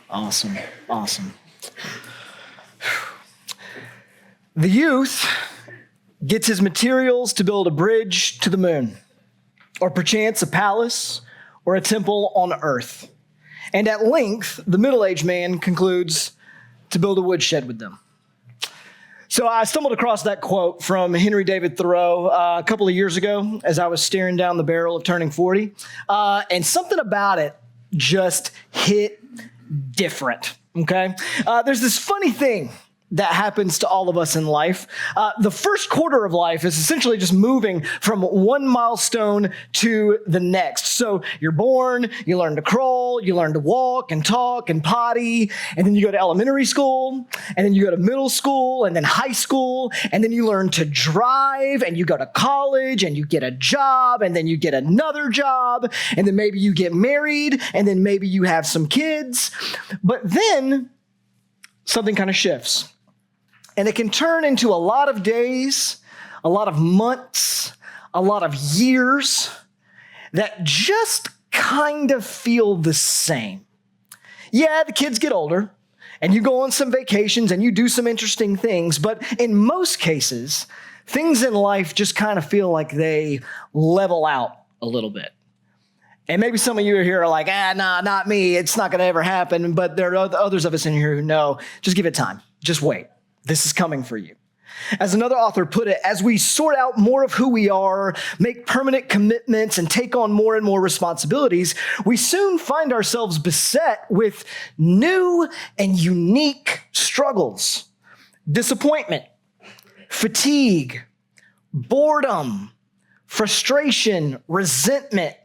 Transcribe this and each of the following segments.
Awesome. The youth gets his materials to build a bridge to the moon, or perchance a palace or a temple on earth. And at length, the middle-aged man concludes to build a woodshed with them. So I stumbled across that quote from Henry David Thoreau a couple of years ago as I was staring down the barrel of turning 40. And something about it just hit different, okay? There's this funny thing that happens to all of us in life. The first quarter of life is essentially just moving from one milestone to the next. So you're born, you learn to crawl, you learn to walk and talk and potty, and then you go to elementary school, and then you go to middle school, and then high school, and then you learn to drive, and you go to college, and you get a job, and then you get another job, and then maybe you get married, and then maybe you have some kids. But then something kind of shifts. And it can turn into a lot of days, a lot of months, a lot of years that just kind of feel the same. Yeah, the kids get older and you go on some vacations and you do some interesting things, but in most cases, things in life just kind of feel like they level out a little bit. And maybe some of you are here are like, nah, not me. It's not going to ever happen. But there are others of us in here who know, just give it time. Just wait. This is coming for you. As another author put it, as we sort out more of who we are, make permanent commitments, and take on more and more responsibilities, we soon find ourselves beset with new and unique struggles, disappointment, fatigue, boredom, frustration, resentment,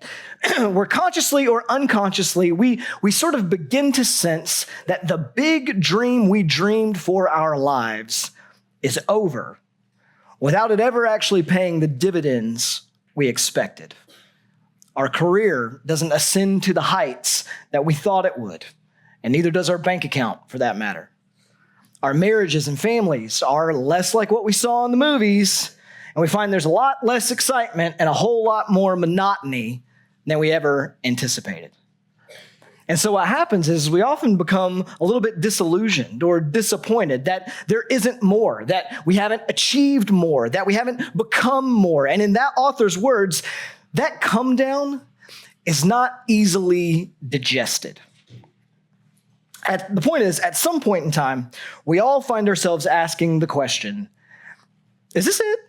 where consciously or unconsciously, we sort of begin to sense that the big dream we dreamed for our lives is over without it ever actually paying the dividends we expected. Our career doesn't ascend to the heights that we thought it would, and neither does our bank account for that matter. Our marriages and families are less like what we saw in the movies, and we find there's a lot less excitement and a whole lot more monotony than we ever anticipated. And so what happens is we often become a little bit disillusioned or disappointed that there isn't more, that we haven't achieved more, that we haven't become more. And in that author's words, that come down is not easily digested. The point is, at some point in time, we all find ourselves asking the question, is this it?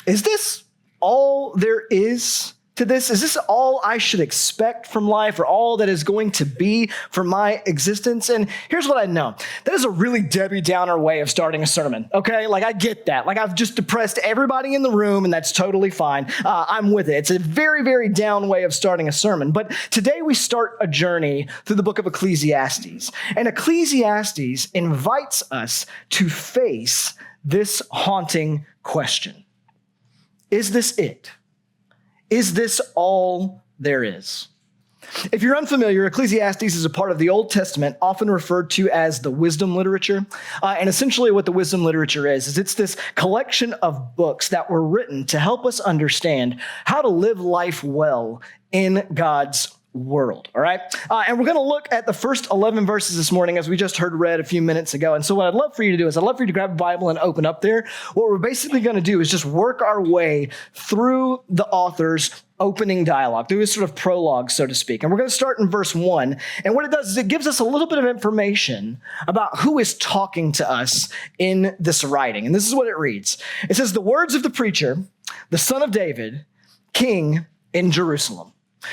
Is this all there is to this? Is this all I should expect from life, or all that is going to be for my existence? And here's what I know. That is a really Debbie Downer way of starting a sermon, okay? Like, I get that. Like, I've just depressed everybody in the room, and that's totally fine. I'm with it. It's a very, very down way of starting a sermon. But today we start a journey through the book of Ecclesiastes. And Ecclesiastes invites us to face this haunting question. Is this it? Is this all there is? If you're unfamiliar, Ecclesiastes is a part of the Old Testament, often referred to as the wisdom literature. And essentially what the wisdom literature is it's this collection of books that were written to help us understand how to live life well in God's world, all right? And we're going to look at the first 11 verses this morning, as we just heard read a few minutes ago. And so what I'd love for you to do is I'd love for you to grab a Bible and open up there. What we're basically going to do is just work our way through the author's opening dialogue, through his sort of prologue, so to speak. And we're going to start in verse 1. And what it does is it gives us a little bit of information about who is talking to us in this writing. And this is what it reads. It says, "The words of the preacher, the son of David, king in Jerusalem."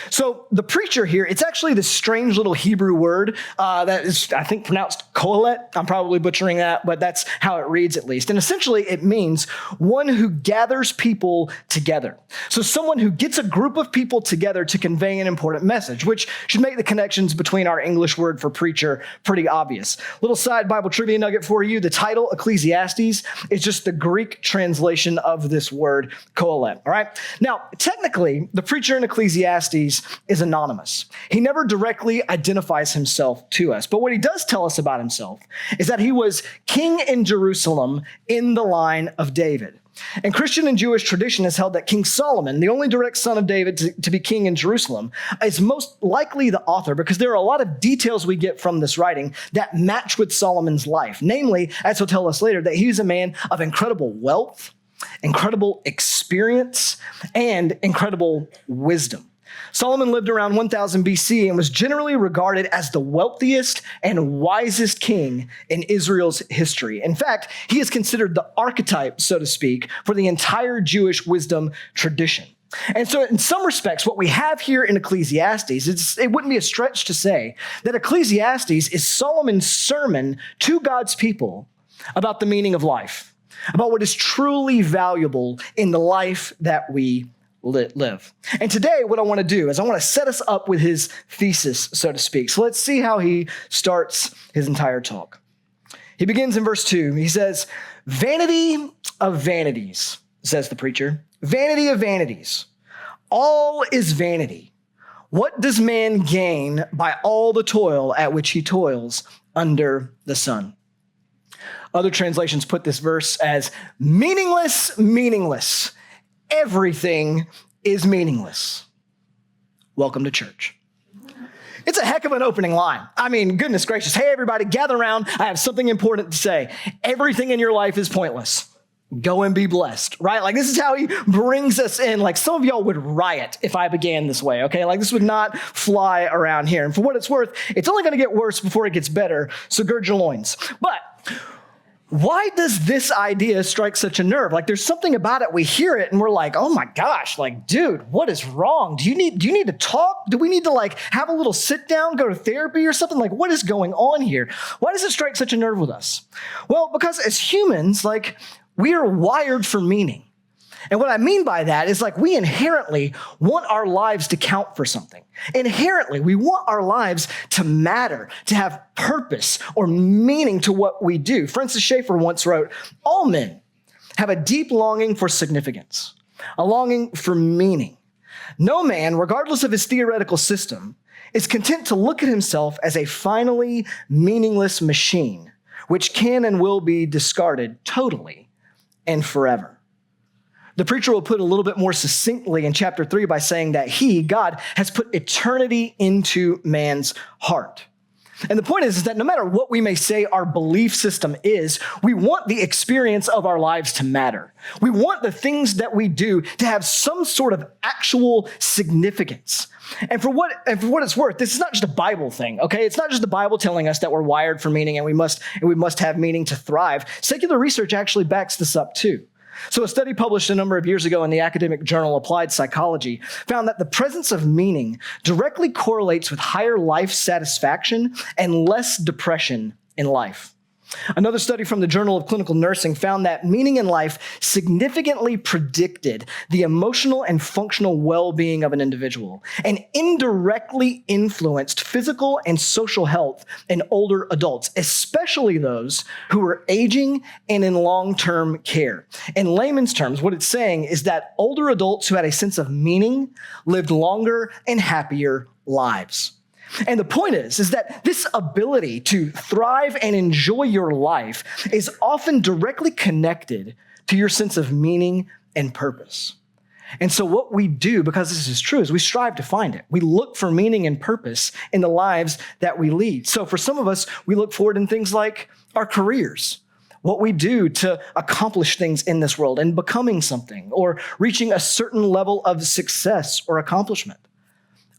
So the preacher here, it's actually this strange little Hebrew word that is, I think, pronounced kohelet. I'm probably butchering that, but that's how it reads at least. And essentially it means one who gathers people together. So someone who gets a group of people together to convey an important message, which should make the connections between our English word for preacher pretty obvious. Little side Bible trivia nugget for you. The title Ecclesiastes is just the Greek translation of this word kohelet. All right. Now, technically, the preacher in Ecclesiastes is anonymous. He never directly identifies himself to us. But what he does tell us about himself is that he was king in Jerusalem in the line of David. And Christian and Jewish tradition has held that King Solomon, the only direct son of David to be king in Jerusalem, is most likely the author because there are a lot of details we get from this writing that match with Solomon's life. Namely, as he'll tell us later, that he was a man of incredible wealth, incredible experience, and incredible wisdom. Solomon lived around 1000 BC and was generally regarded as the wealthiest and wisest king in Israel's history. In fact, he is considered the archetype, so to speak, for the entire Jewish wisdom tradition. And so in some respects, what we have here in Ecclesiastes, it wouldn't be a stretch to say that Ecclesiastes is Solomon's sermon to God's people about the meaning of life, about what is truly valuable in the life that we live. And today, what I want to do is I want to set us up with his thesis, so to speak. So let's see how he starts his entire talk. He begins in verse 2. He says, "Vanity of vanities," says the preacher. "Vanity of vanities. All is vanity. What does man gain by all the toil at which he toils under the sun?" Other translations put this verse as meaningless, meaningless. Everything is meaningless. Welcome to church. It's a heck of an opening line. I mean, goodness gracious. Hey, everybody, gather around. I have something important to say. Everything in your life is pointless. Go and be blessed, right? Like, this is how he brings us in. Like, some of y'all would riot if I began this way, okay? Like, this would not fly around here. And for what it's worth, it's only going to get worse before it gets better. So gird your loins. But why does this idea strike such a nerve? Like, there's something about it. We hear it and we're like, oh my gosh, like, dude, what is wrong? Do you need to talk? Do we need to like have a little sit down, go to therapy or something? Like, what is going on here? Why does it strike such a nerve with us? Well, because as humans, like, we are wired for meaning. And what I mean by that is like we inherently want our lives to count for something. Inherently, we want our lives to matter, to have purpose or meaning to what we do. Francis Schaeffer once wrote, "All men have a deep longing for significance, a longing for meaning. No man, regardless of his theoretical system, is content to look at himself as a finally meaningless machine, which can and will be discarded totally and forever." The preacher will put a little bit more succinctly in chapter 3 by saying that he, God, has put eternity into man's heart. And the point is that no matter what we may say our belief system is, we want the experience of our lives to matter. We want the things that we do to have some sort of actual significance. And for what it's worth, this is not just a Bible thing, okay? It's not just the Bible telling us that we're wired for meaning and we must have meaning to thrive. Secular research actually backs this up too. So a study published a number of years ago in the academic journal Applied Psychology found that the presence of meaning directly correlates with higher life satisfaction and less depression in life. Another study from the Journal of Clinical Nursing found that meaning in life significantly predicted the emotional and functional well-being of an individual and indirectly influenced physical and social health in older adults, especially those who are aging and in long-term care. In layman's terms, what it's saying is that older adults who had a sense of meaning lived longer and happier lives. And the point is that this ability to thrive and enjoy your life is often directly connected to your sense of meaning and purpose. And so what we do, because this is true, is we strive to find it. We look for meaning and purpose in the lives that we lead. So for some of us, we look for it in things like our careers, what we do to accomplish things in this world and becoming something or reaching a certain level of success or accomplishment.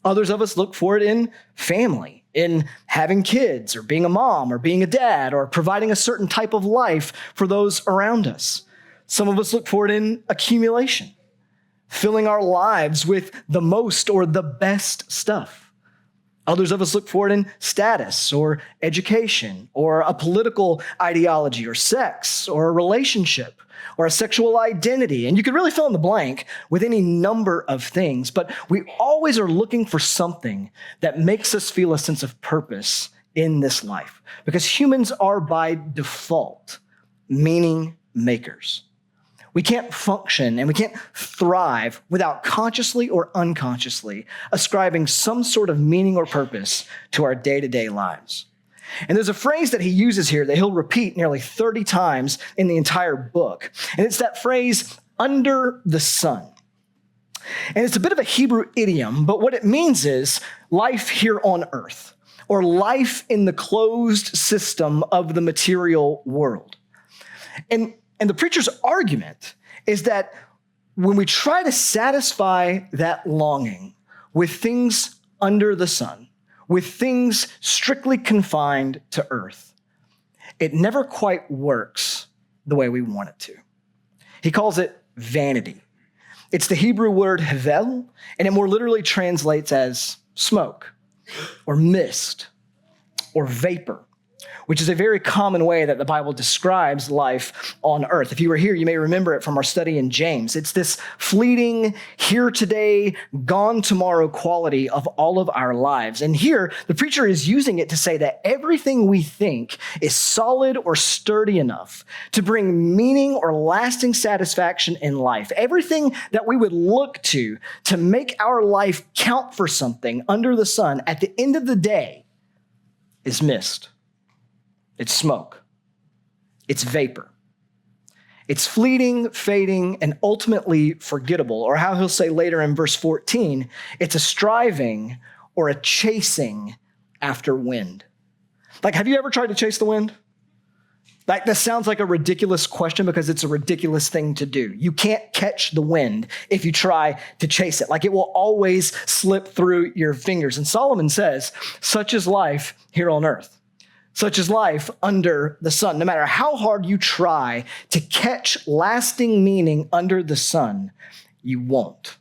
Others of us look for it in family, in having kids or being a mom or being a dad or providing a certain type of life for those around us. Some of us look for it in accumulation, filling our lives with the most or the best stuff. Others of us look for it in status or education or a political ideology or sex or a relationship or a sexual identity. And you could really fill in the blank with any number of things, but we always are looking for something that makes us feel a sense of purpose in this life because humans are by default meaning makers. We can't function and we can't thrive without consciously or unconsciously ascribing some sort of meaning or purpose to our day-to-day lives. And there's a phrase that he uses here that he'll repeat nearly 30 times in the entire book. And it's that phrase, under the sun. And it's a bit of a Hebrew idiom, but what it means is life here on earth, or life in the closed system of the material world. And the preacher's argument is that when we try to satisfy that longing with things under the sun, with things strictly confined to earth, it never quite works the way we want it to. He calls it vanity. It's the Hebrew word havel, and it more literally translates as smoke or mist or vapor, which is a very common way that the Bible describes life on earth. If you were here, you may remember it from our study in James. It's this fleeting, here today, gone tomorrow quality of all of our lives. And here, the preacher is using it to say that everything we think is solid or sturdy enough to bring meaning or lasting satisfaction in life, everything that we would look to make our life count for something under the sun, at the end of the day, is mist. It's smoke. It's vapor. It's fleeting, fading, and ultimately forgettable. Or how he'll say later in verse 14, it's a striving or a chasing after wind. Like, have you ever tried to chase the wind? Like, that sounds like a ridiculous question because it's a ridiculous thing to do. You can't catch the wind if you try to chase it. Like, it will always slip through your fingers. And Solomon says, such is life here on earth. Such is life under the sun. No matter how hard you try to catch lasting meaning under the sun, you won't.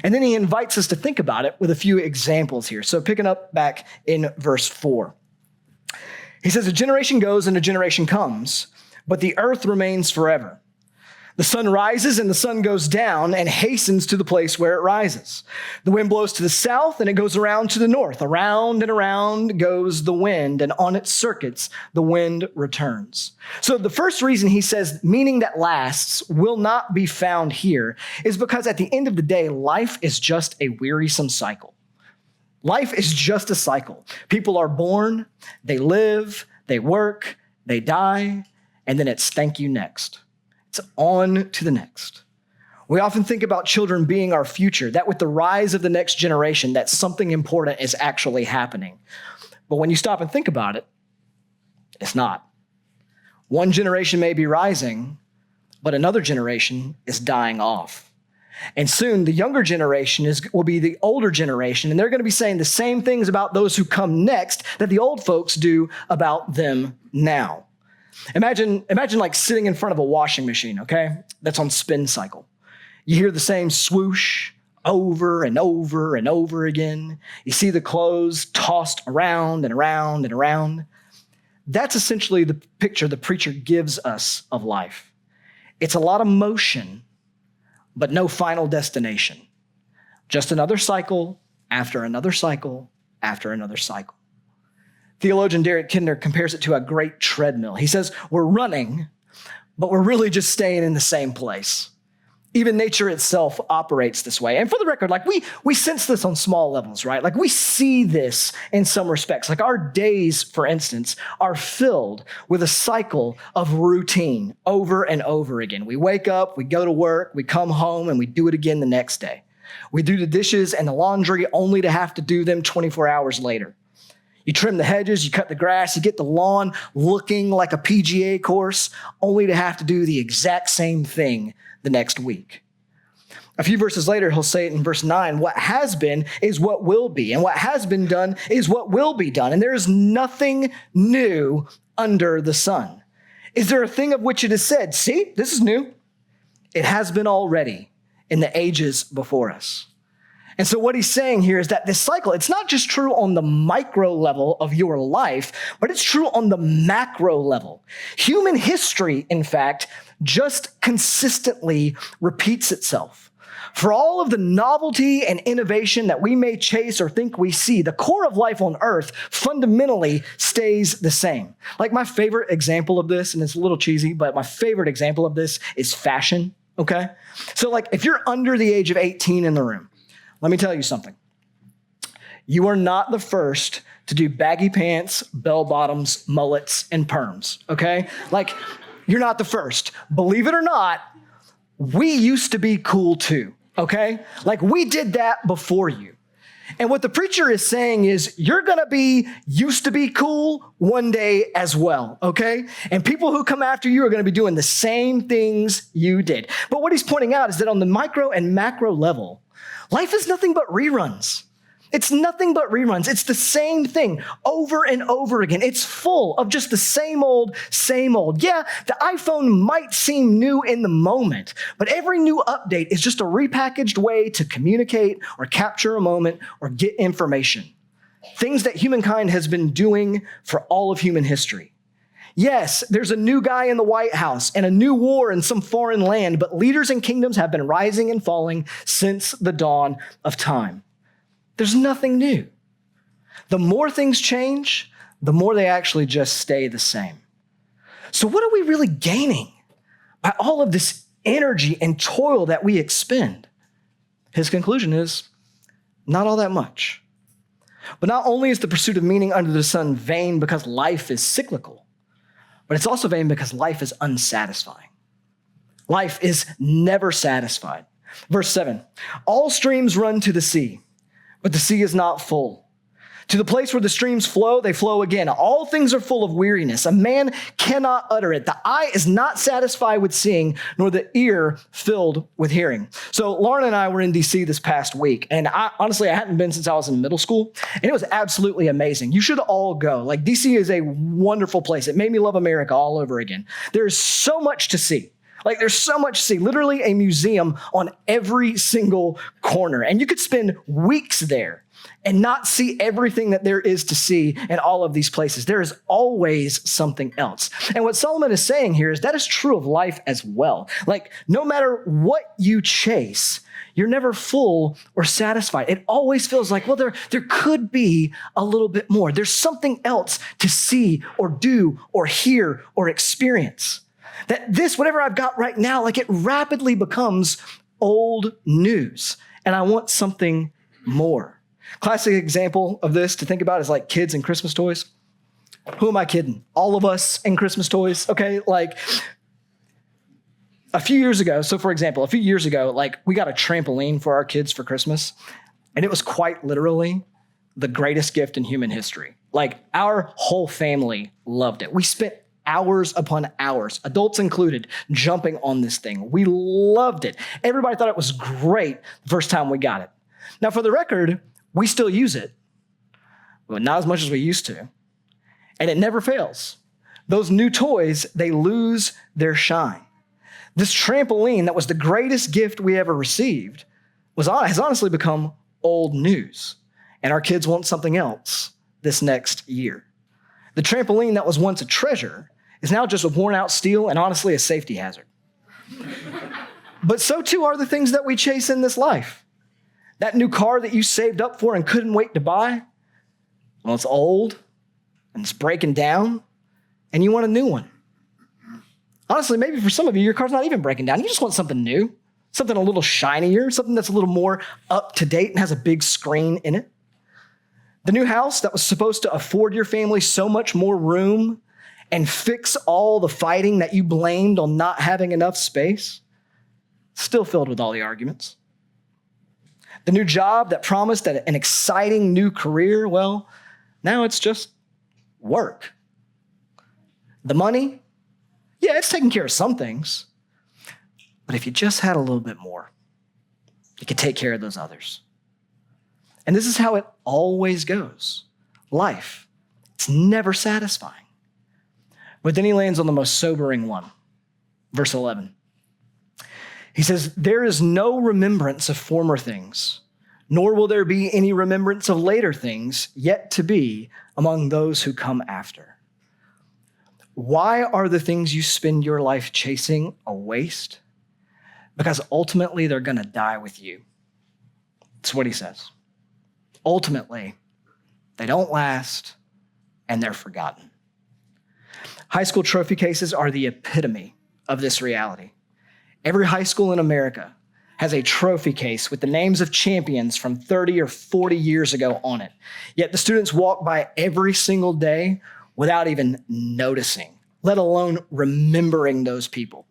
And then he invites us to think about it with a few examples here. So picking up back in verse 4. He says, a generation goes and a generation comes, but the earth remains forever. The sun rises and the sun goes down and hastens to the place where it rises. The wind blows to the south and it goes around to the north. Around and around goes the wind, and on its circuits, the wind returns. So the first reason he says meaning that lasts will not be found here is because at the end of the day, life is just a wearisome cycle. Life is just a cycle. People are born, they live, they work, they die, and then it's thank you next. It's on to the next. We often think about children being our future, that with the rise of the next generation, that something important is actually happening. But when you stop and think about it, it's not. One generation may be rising, but another generation is dying off. And soon the younger generation will be the older generation, and they're going to be saying the same things about those who come next that the old folks do about them now. Imagine like sitting in front of a washing machine, okay? That's on spin cycle. You hear the same swoosh over and over and over again. You see the clothes tossed around and around and around. That's essentially the picture the preacher gives us of life. It's a lot of motion, but no final destination. Just another cycle after another cycle after another cycle. Theologian Derek Kidner compares it to a great treadmill. He says, we're running, but we're really just staying in the same place. Even nature itself operates this way. And for the record, like we sense this on small levels, right? Like we see this in some respects. Like our days, for instance, are filled with a cycle of routine over and over again. We wake up, we go to work, we come home, and we do it again the next day. We do the dishes and the laundry only to have to do them 24 hours later. You trim the hedges, you cut the grass, you get the lawn looking like a PGA course, only to have to do the exact same thing the next week. A few verses later, he'll say it in verse 9, what has been is what will be, and what has been done is what will be done, and there is nothing new under the sun. Is there a thing of which it is said, see, this is new? It has been already in the ages before us. And so what he's saying here is that this cycle, it's not just true on the micro level of your life, but it's true on the macro level. Human history, in fact, just consistently repeats itself. For all of the novelty and innovation that we may chase or think we see, the core of life on earth fundamentally stays the same. Like my favorite example of this, and it's a little cheesy, but my favorite example of this is fashion, okay? So like if you're under the age of 18 in the room, let me tell you something. you are not the first to do baggy pants, bell bottoms, mullets, and perms, okay? Like, you're not the first. Believe it or not, we used to be cool too, okay? Like, we did that before you. And what the preacher is saying is you're going to be used to be cool one day as well, okay? And people who come after you are going to be doing the same things you did. But what he's pointing out is that on the micro and macro level, life is nothing but reruns. It's nothing but reruns. It's the same thing over and over again. It's full of just the same old, same old. Yeah, the iPhone might seem new in the moment, but every new update is just a repackaged way to communicate or capture a moment or get information. Things that humankind has been doing for all of human history. Yes, there's a new guy in the White House and a new war in some foreign land, but leaders and kingdoms have been rising and falling since the dawn of time. There's nothing new. The more things change, the more they actually just stay the same. So what are we really gaining by all of this energy and toil that we expend? His conclusion is not all that much. But not only is the pursuit of meaning under the sun vain because life is cyclical, but it's also vain because life is unsatisfying. Life is never satisfied. Verse 7, all streams run to the sea, but the sea is not full. To the place where the streams flow, they flow again. All things are full of weariness. A man cannot utter it. The eye is not satisfied with seeing, nor the ear filled with hearing. So Lauren and I were in DC this past week, and honestly, I hadn't been since I was in middle school, and it was absolutely amazing. You should all go. Like, DC is a wonderful place. It made me love America all over again. There's so much to see. Like, there's so much to see, literally a museum on every single corner. And you could spend weeks there and not see everything that there is to see in all of these places. There is always something else. And what Solomon is saying here is that is true of life as well. Like, no matter what you chase, you're never full or satisfied. It always feels like, well, there could be a little bit more. There's something else to see or do or hear or experience. That this, whatever I've got right now, like, it rapidly becomes old news. And I want something more. Classic example of this to think about is like kids and Christmas toys. Who am I kidding? All of us in Christmas toys, okay? Like, a few years ago, like, we got a trampoline for our kids for Christmas, and it was quite literally the greatest gift in human history. Like, our whole family loved it. We spent hours upon hours, adults included, jumping on this thing. We loved it. Everybody thought it was great the first time we got it. Now, for the record, we still use it, but not as much as we used to. And it never fails. Those new toys, they lose their shine. This trampoline that was the greatest gift we ever received has honestly become old news. And our kids want something else this next year. The trampoline that was once a treasure is now just a worn out steel and honestly a safety hazard. But so too are the things that we chase in this life. That new car that you saved up for and couldn't wait to buy, well, it's old and it's breaking down and you want a new one. Honestly, maybe for some of you, your car's not even breaking down. You just want something new, something a little shinier, something that's a little more up to date and has a big screen in it. The new house that was supposed to afford your family so much more room and fix all the fighting that you blamed on not having enough space, still filled with all the arguments. The new job that promised an exciting new career, well, now it's just work. The money, yeah, it's taking care of some things, but if you just had a little bit more, you could take care of those others. And this is how it always goes. Life, it's never satisfying. But then he lands on the most sobering one. Verse 11. He says, there is no remembrance of former things, nor will there be any remembrance of later things yet to be among those who come after. Why are the things you spend your life chasing a waste? Because ultimately they're going to die with you. That's what he says. Ultimately, they don't last and they're forgotten. High school trophy cases are the epitome of this reality. Every high school in America has a trophy case with the names of champions from 30 or 40 years ago on it. Yet the students walk by every single day without even noticing, let alone remembering those people.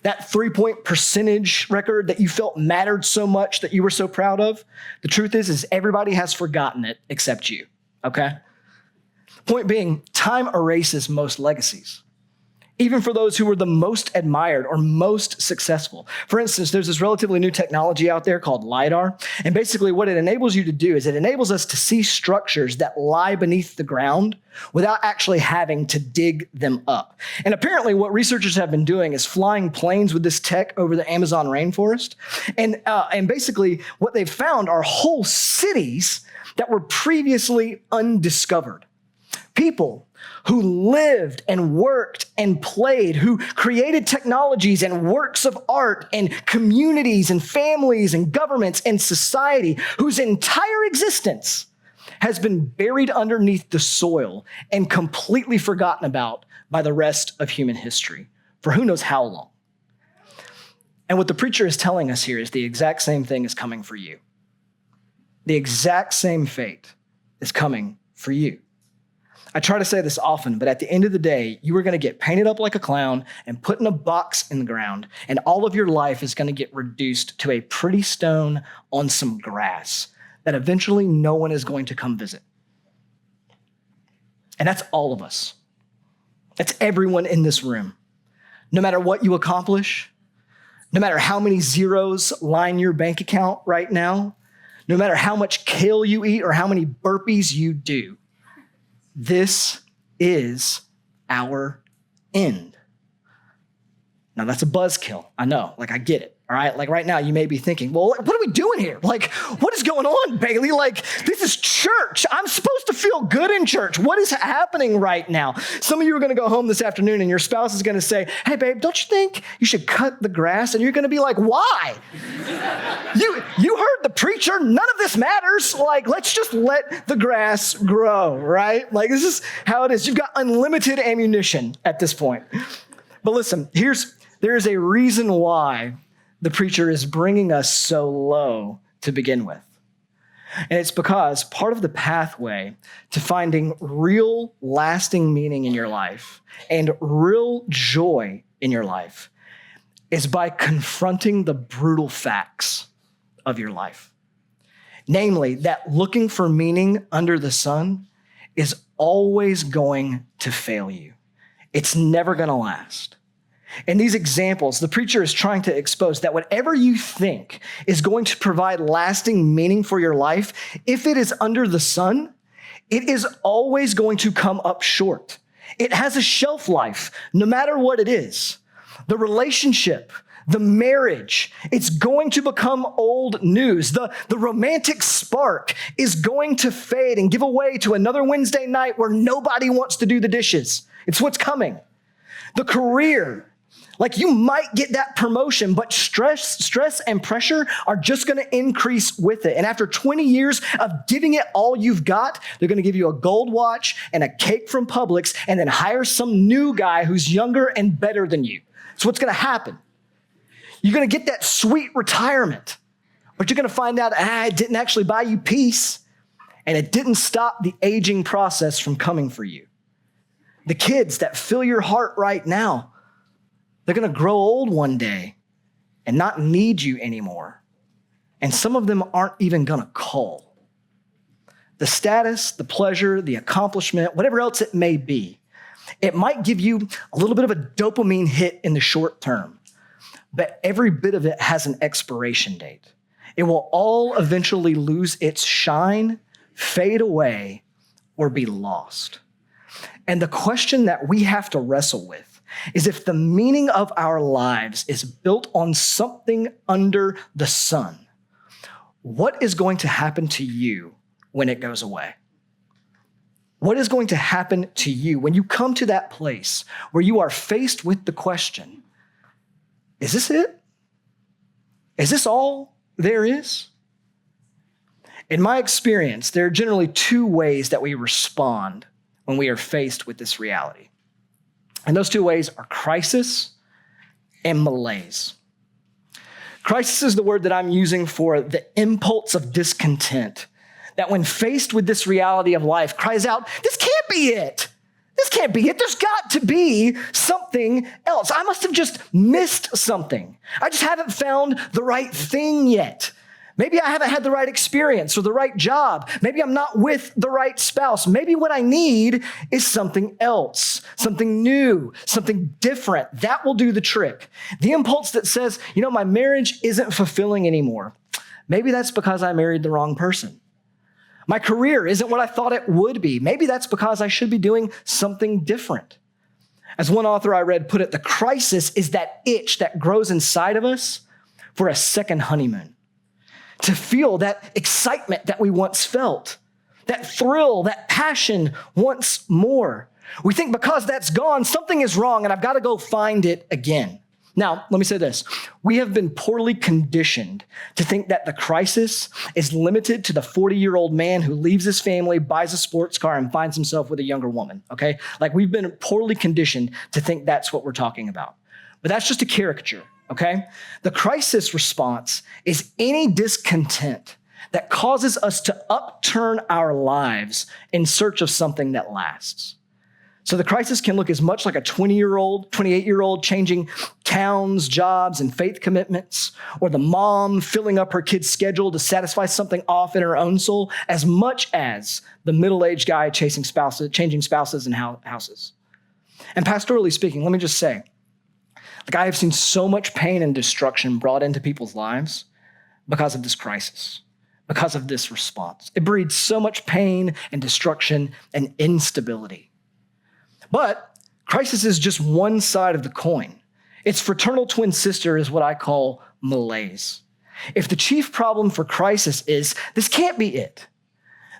That 3-point percentage record that you felt mattered so much that you were so proud of, the truth is everybody has forgotten it except you, okay? Point being, time erases most legacies, even for those who were the most admired or most successful. For instance, there's this relatively new technology out there called LiDAR. And basically what it enables you to do is it enables us to see structures that lie beneath the ground without actually having to dig them up. And apparently what researchers have been doing is flying planes with this tech over the Amazon rainforest. And basically what they've found are whole cities that were previously undiscovered. People who lived and worked and played, who created technologies and works of art and communities and families and governments and society, whose entire existence has been buried underneath the soil and completely forgotten about by the rest of human history for who knows how long. And what the preacher is telling us here is the exact same thing is coming for you. The exact same fate is coming for you. I try to say this often, but at the end of the day, you are going to get painted up like a clown and put in a box in the ground, and all of your life is going to get reduced to a pretty stone on some grass that eventually no one is going to come visit. And that's all of us. That's everyone in this room. No matter what you accomplish, no matter how many zeros line your bank account right now, no matter how much kale you eat or how many burpees you do, this is our end. Now that's a buzzkill. I know, I get it. All right. Right now you may be thinking, well, what are we doing here? What is going on, Bailey? This is church. I'm supposed to feel good in church. What is happening right now? Some of you are going to go home this afternoon and your spouse is going to say, hey, babe, don't you think you should cut the grass? And you're going to be like, why? You heard the preacher. None of this matters. Let's just let the grass grow, right? This is how it is. You've got unlimited ammunition at this point. But listen, there is a reason why the preacher is bringing us so low to begin with. And it's because part of the pathway to finding real lasting meaning in your life and real joy in your life is by confronting the brutal facts of your life. Namely, that looking for meaning under the sun is always going to fail you. It's never going to last. In these examples, the preacher is trying to expose that whatever you think is going to provide lasting meaning for your life, if it is under the sun, it is always going to come up short. It has a shelf life, no matter what it is. The relationship, the marriage, it's going to become old news. The romantic spark is going to fade and give away to another Wednesday night where nobody wants to do the dishes. It's what's coming. The career, you might get that promotion, but stress and pressure are just going to increase with it. And after 20 years of giving it all you've got, they're going to give you a gold watch and a cake from Publix and then hire some new guy who's younger and better than you. That's what's going to happen. You're going to get that sweet retirement, but you're going to find out, it didn't actually buy you peace, and it didn't stop the aging process from coming for you. The kids that fill your heart right now, they're going to grow old one day and not need you anymore. And some of them aren't even going to call. The status, the pleasure, the accomplishment, whatever else it may be, it might give you a little bit of a dopamine hit in the short term, but every bit of it has an expiration date. It will all eventually lose its shine, fade away, or be lost. And the question that we have to wrestle with is if the meaning of our lives is built on something under the sun, what is going to happen to you when it goes away? What is going to happen to you when you come to that place where you are faced with the question, is this it? Is this all there is? In my experience, there are generally two ways that we respond when we are faced with this reality. And those two ways are crisis and malaise. Crisis is the word that I'm using for the impulse of discontent that when faced with this reality of life cries out, this can't be it. This can't be it. There's got to be something else. I must have just missed something. I just haven't found the right thing yet. Maybe I haven't had the right experience or the right job. Maybe I'm not with the right spouse. Maybe what I need is something else, something new, something different. That will do the trick. The impulse that says, my marriage isn't fulfilling anymore. Maybe that's because I married the wrong person. My career isn't what I thought it would be. Maybe that's because I should be doing something different. As one author I read put it, the crisis is that itch that grows inside of us for a second honeymoon. To feel that excitement that we once felt, that thrill, that passion once more. We think because that's gone, something is wrong and I've got to go find it again. Now, let me say this. We have been poorly conditioned to think that the crisis is limited to the 40-year-old man who leaves his family, buys a sports car, and finds himself with a younger woman, okay? Like we've been poorly conditioned to think that's what we're talking about. But that's just a caricature, okay? The crisis response is any discontent that causes us to upturn our lives in search of something that lasts. So the crisis can look as much like a 20-year-old, 28-year-old changing towns, jobs, and faith commitments, or the mom filling up her kid's schedule to satisfy something off in her own soul, as much as the middle-aged guy changing spouses and houses. And pastorally speaking, let me just say, I have seen so much pain and destruction brought into people's lives because of this crisis, because of this response. It breeds so much pain and destruction and instability. But crisis is just one side of the coin. Its fraternal twin sister is what I call malaise. If the chief problem for crisis is, this can't be it,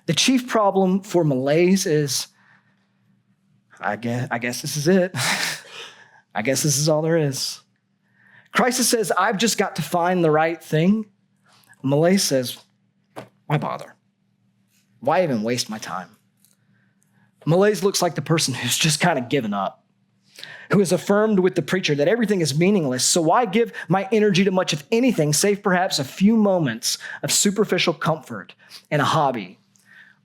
the chief problem for malaise is, I guess this is it. I guess this is all there is. Crisis says, I've just got to find the right thing. Malaise says, why bother? Why even waste my time? Malaise looks like the person who's just kind of given up, who has affirmed with the preacher that everything is meaningless, so why give my energy to much of anything save perhaps a few moments of superficial comfort in a hobby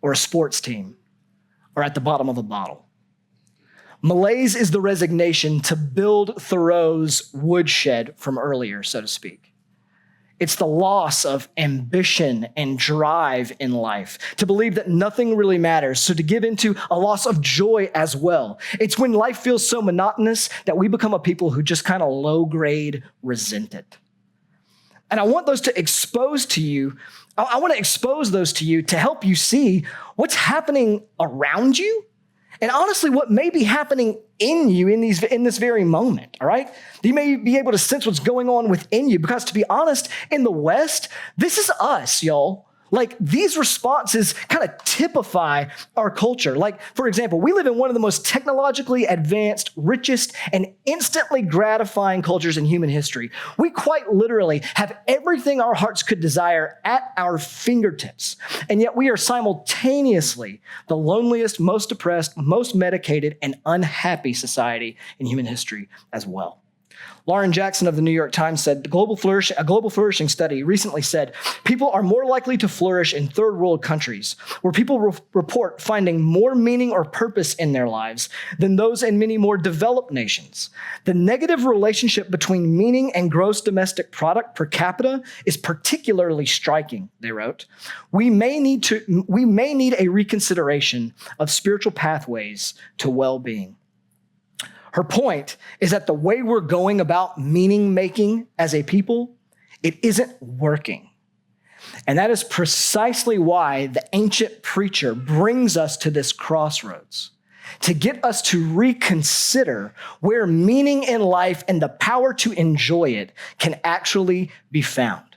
or a sports team or at the bottom of a bottle? Malaise is the resignation to build Thoreau's woodshed from earlier, so to speak. It's the loss of ambition and drive in life, to believe that nothing really matters, so to give into a loss of joy as well. It's when life feels so monotonous that we become a people who just kind of low-grade resent it. And I want those to expose to you. I want to expose those to you to help you see what's happening around you, and honestly, what may be happening in you in this very moment, all right? You may be able to sense what's going on within you because, to be honest, in the West, this is us, y'all. Like, these responses kind of typify our culture. Like, for example, we live in one of the most technologically advanced, richest, and instantly gratifying cultures in human history. We quite literally have everything our hearts could desire at our fingertips. And yet we are simultaneously the loneliest, most depressed, most medicated, and unhappy society in human history as well. Lauren Jackson of the New York Times said, a global flourishing study recently said, people are more likely to flourish in third world countries where people report finding more meaning or purpose in their lives than those in many more developed nations. The negative relationship between meaning and gross domestic product per capita is particularly striking, they wrote. We may need a reconsideration of spiritual pathways to well-being. Her point is that the way we're going about meaning making as a people, it isn't working. And that is precisely why the ancient preacher brings us to this crossroads, to get us to reconsider where meaning in life and the power to enjoy it can actually be found.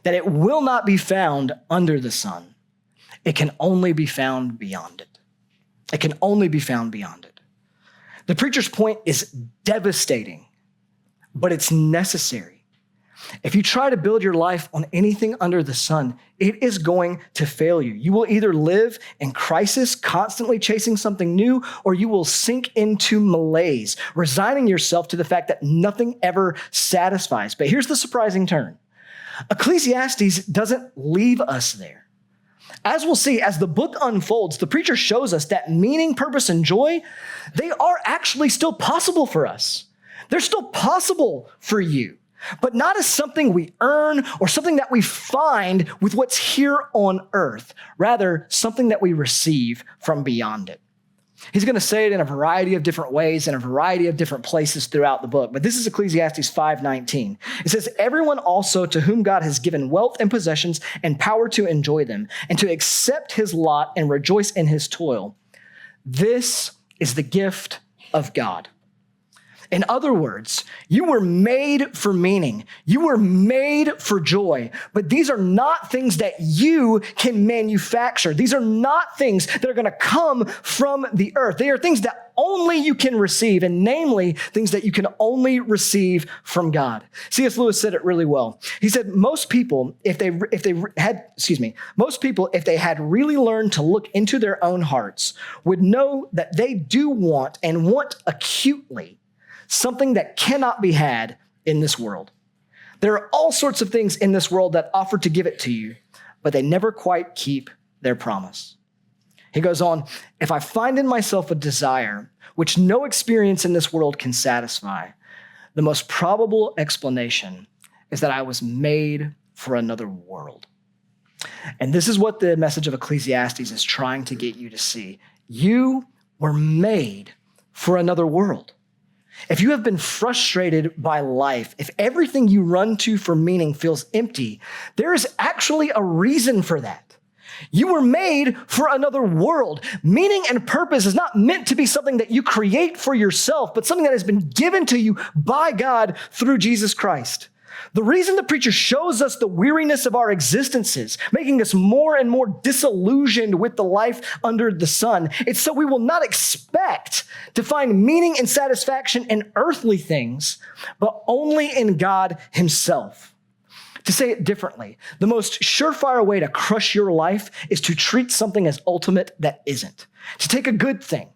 That it will not be found under the sun. It can only be found beyond it. It can only be found beyond it. The preacher's point is devastating, but it's necessary. If you try to build your life on anything under the sun, it is going to fail you. You will either live in crisis, constantly chasing something new, or you will sink into malaise, resigning yourself to the fact that nothing ever satisfies. But here's the surprising turn. Ecclesiastes doesn't leave us there. As we'll see, as the book unfolds, the preacher shows us that meaning, purpose, and joy, they are actually still possible for us. They're still possible for you, but not as something we earn or something that we find with what's here on earth, rather something that we receive from beyond it. He's going to say it in a variety of different ways in a variety of different places throughout the book. But this is Ecclesiastes 5:19. It says, everyone also to whom God has given wealth and possessions and power to enjoy them and to accept his lot and rejoice in his toil. This is the gift of God. In other words, you were made for meaning. You were made for joy, but these are not things that you can manufacture. These are not things that are going to come from the earth. They are things that only you can receive, and namely things that you can only receive from God. C.S. Lewis said it really well. He said, most people, if they had really learned to look into their own hearts, would know that they do want and want acutely something that cannot be had in this world. There are all sorts of things in this world that offer to give it to you, but they never quite keep their promise. He goes on, if I find in myself a desire which no experience in this world can satisfy, the most probable explanation is that I was made for another world. And this is what the message of Ecclesiastes is trying to get you to see. You were made for another world. If you have been frustrated by life, if everything you run to for meaning feels empty, there is actually a reason for that. You were made for another world. Meaning and purpose is not meant to be something that you create for yourself, but something that has been given to you by God through Jesus Christ. The reason the preacher shows us the weariness of our existences, making us more and more disillusioned with the life under the sun, it's so we will not expect to find meaning and satisfaction in earthly things, but only in God himself. To say it differently, the most surefire way to crush your life is to treat something as ultimate that isn't. To take a good thing,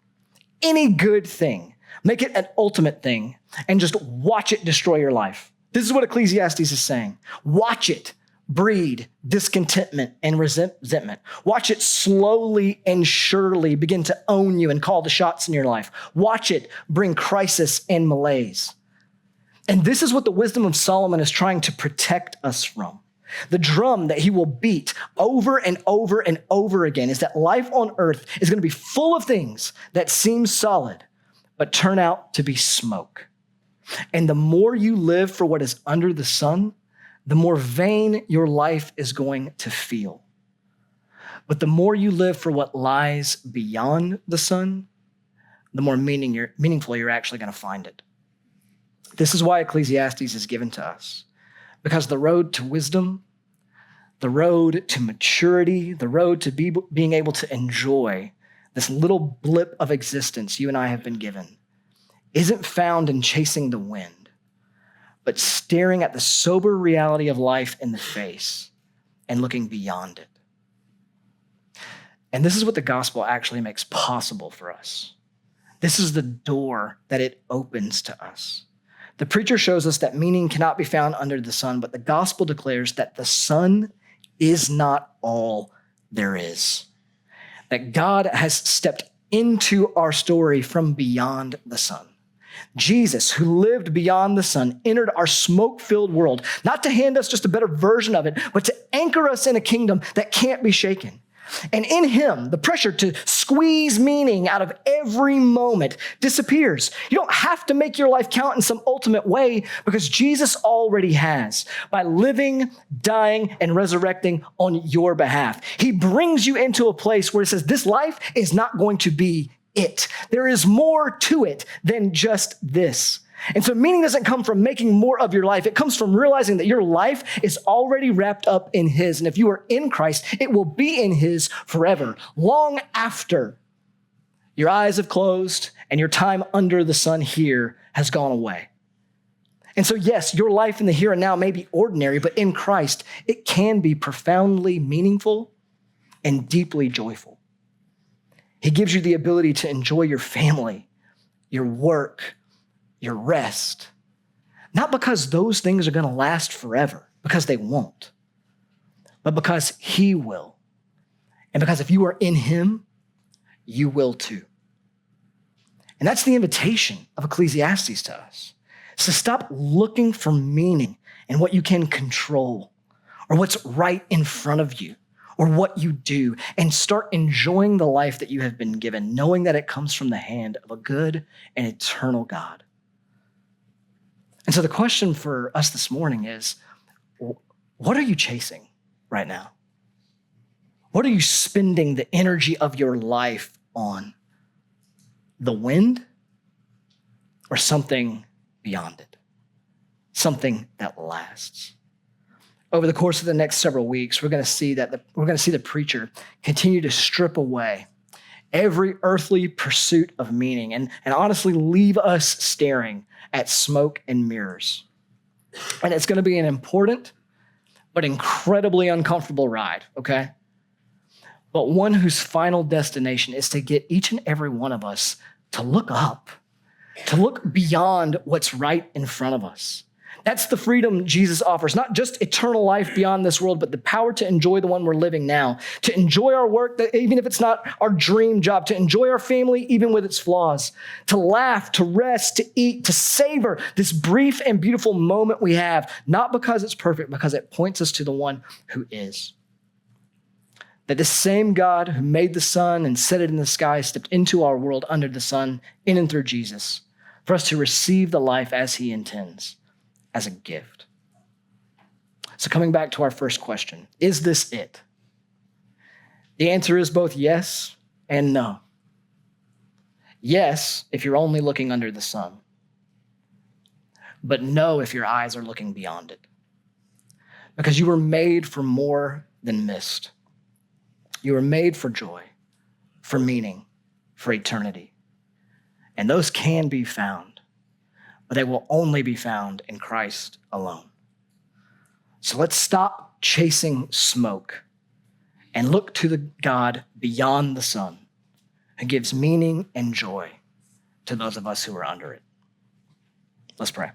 any good thing, make it an ultimate thing, and just watch it destroy your life. This is what Ecclesiastes is saying. Watch it breed discontentment and resentment. Watch it slowly and surely begin to own you and call the shots in your life. Watch it bring crisis and malaise. And this is what the wisdom of Solomon is trying to protect us from. The drum that he will beat over and over and over again is that life on earth is going to be full of things that seem solid, but turn out to be smoke. And the more you live for what is under the sun, the more vain your life is going to feel. But the more you live for what lies beyond the sun, the more meaningful you're actually going to find it. This is why Ecclesiastes is given to us. Because the road to wisdom, the road to maturity, the road to being able to enjoy this little blip of existence you and I have been given isn't found in chasing the wind, but staring at the sober reality of life in the face and looking beyond it. And this is what the gospel actually makes possible for us. This is the door that it opens to us. The preacher shows us that meaning cannot be found under the sun, but the gospel declares that the sun is not all there is. That God has stepped into our story from beyond the sun. Jesus, who lived beyond the sun, entered our smoke-filled world, not to hand us just a better version of it, but to anchor us in a kingdom that can't be shaken. And in him, the pressure to squeeze meaning out of every moment disappears. You don't have to make your life count in some ultimate way because Jesus already has by living, dying, and resurrecting on your behalf. He brings you into a place where he says, this life is not going to be it. There is more to it than just this. And so meaning doesn't come from making more of your life. It comes from realizing that your life is already wrapped up in his. And if you are in Christ, it will be in his forever, long after your eyes have closed and your time under the sun here has gone away. And so yes, your life in the here and now may be ordinary, but in Christ, it can be profoundly meaningful and deeply joyful. He gives you the ability to enjoy your family, your work, your rest, not because those things are going to last forever, because they won't, but because he will. And because if you are in him, you will too. And that's the invitation of Ecclesiastes to us. So stop looking for meaning in what you can control or what's right in front of you or what you do, and start enjoying the life that you have been given, knowing that it comes from the hand of a good and eternal God. And so the question for us this morning is, what are you chasing right now? What are you spending the energy of your life on? The wind or something beyond it? Something that lasts. Over the course of the next several weeks, we're going to see the preacher continue to strip away every earthly pursuit of meaning and honestly leave us staring at smoke and mirrors. And it's going to be an important but incredibly uncomfortable ride, okay? But one whose final destination is to get each and every one of us to look up, to look beyond what's right in front of us. That's the freedom Jesus offers, not just eternal life beyond this world, but the power to enjoy the one we're living now, to enjoy our work, even if it's not our dream job, to enjoy our family, even with its flaws, to laugh, to rest, to eat, to savor this brief and beautiful moment we have, not because it's perfect, because it points us to the one who is. That this same God who made the sun and set it in the sky stepped into our world under the sun, in and through Jesus, for us to receive the life as he intends, as a gift. So coming back to our first question, is this it? The answer is both yes and no. Yes, if you're only looking under the sun, but no if your eyes are looking beyond it. Because you were made for more than mist. You were made for joy, for meaning, for eternity. And those can be found, but they will only be found in Christ alone. So let's stop chasing smoke and look to the God beyond the sun, who gives meaning and joy to those of us who are under it. Let's pray.